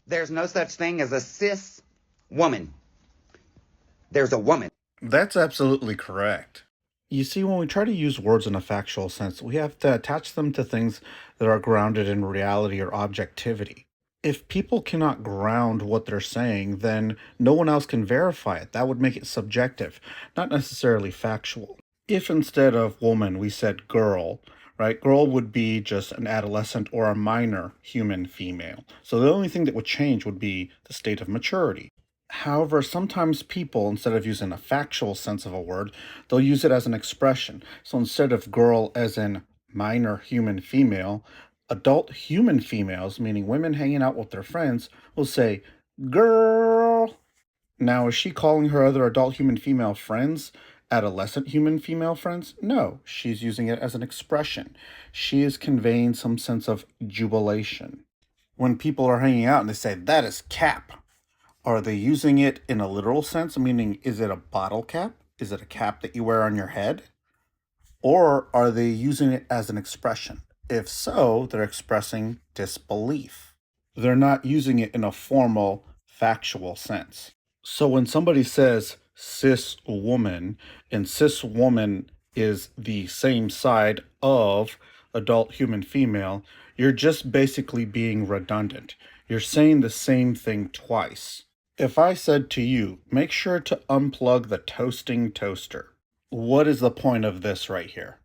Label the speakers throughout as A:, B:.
A: There's no such thing as a cis woman. There's a woman.
B: That's absolutely correct. You see, when we try to use words in a factual sense, we have to attach them to things that are grounded in reality or objectivity. If people cannot ground what they're saying, then no one else can verify it. That would make it subjective, not necessarily factual. If instead of woman we said girl, right, girl would be just an adolescent or a minor human female. So the only thing that would change would be the state of maturity. However, sometimes people, instead of using a factual sense of a word, they'll use it as an expression. So instead of girl as in minor human female, adult human females, meaning women hanging out with their friends, will say, girl. Now, is she calling her other adult human female friends adolescent human female friends? No, she's using it as an expression. She is conveying some sense of jubilation. When people are hanging out and they say, that is cap, are they using it in a literal sense? Meaning, is it a bottle cap? Is it a cap that you wear on your head? Or are they using it as an expression? If so, they're expressing disbelief. They're not using it in a formal, factual sense. So when somebody says cis woman, and cis woman is the same side of adult human female, you're just basically being redundant. You're saying the same thing twice. If I said to you, make sure to unplug the toasting toaster, what is the point of this right here?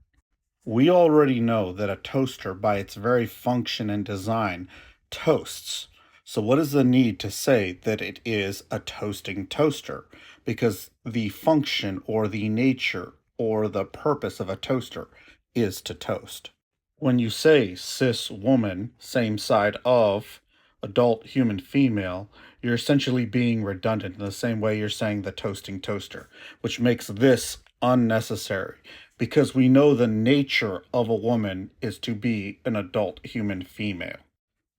B: We already know that a toaster, by its very function and design, toasts. So what is the need to say that it is a toasting toaster? Because the function or the nature or the purpose of a toaster is to toast. When you say cis woman, same side of adult human female, you're essentially being redundant in the same way you're saying the toasting toaster, which makes this unnecessary because we know the nature of a woman is to be an adult human female.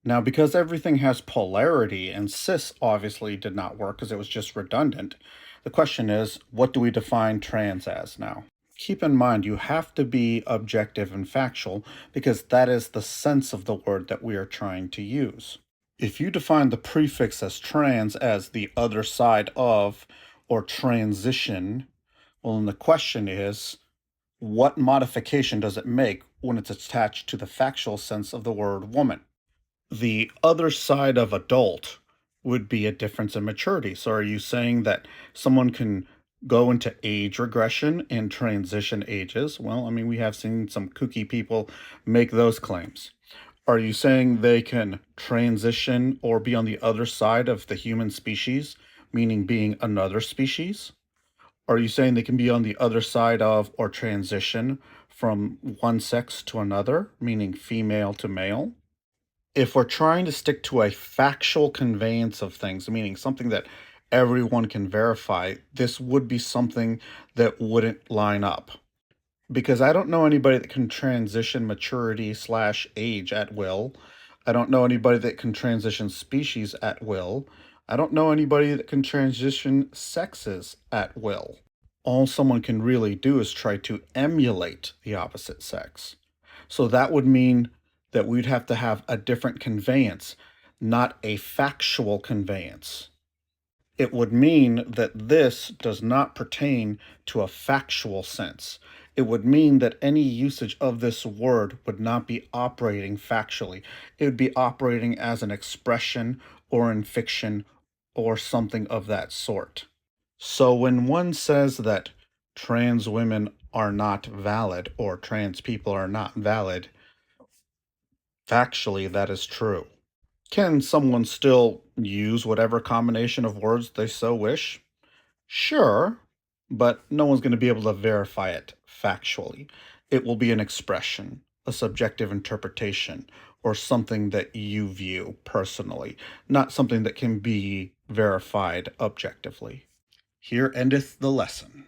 B: Now, because everything has polarity and cis obviously did not work because it was just redundant, the question is, what do we define trans as now? Keep in mind, you have to be objective and factual because that is the sense of the word that we are trying to use. If you define the prefix as trans as the other side of or transition, well, then the question is, what modification does it make when it's attached to the factual sense of the word woman? The other side of adult would be a difference in maturity. So are you saying that someone can go into age regression and transition ages? Well, I mean, we have seen some kooky people make those claims. Are you saying they can transition or be on the other side of the human species, meaning being another species? Are you saying they can be on the other side of or transition from one sex to another, meaning female to male? If we're trying to stick to a factual conveyance of things, meaning something that everyone can verify, this would be something that wouldn't line up. Because I don't know anybody that can transition maturity slash age at will. I don't know anybody that can transition species at will. I don't know anybody that can transition sexes at will. All someone can really do is try to emulate the opposite sex. So that would mean that we'd have to have a different conveyance, not a factual conveyance. It would mean that this does not pertain to a factual sense. It would mean that any usage of this word would not be operating factually. It would be operating as an expression or in fiction or something of that sort. So when one says that trans women are not valid or trans people are not valid, factually that is true. Can someone still use whatever combination of words they so wish? Sure, but no one's going to be able to verify it factually. It will be an expression, a subjective interpretation, or something that you view personally, not something that can be verified objectively. Here endeth the lesson.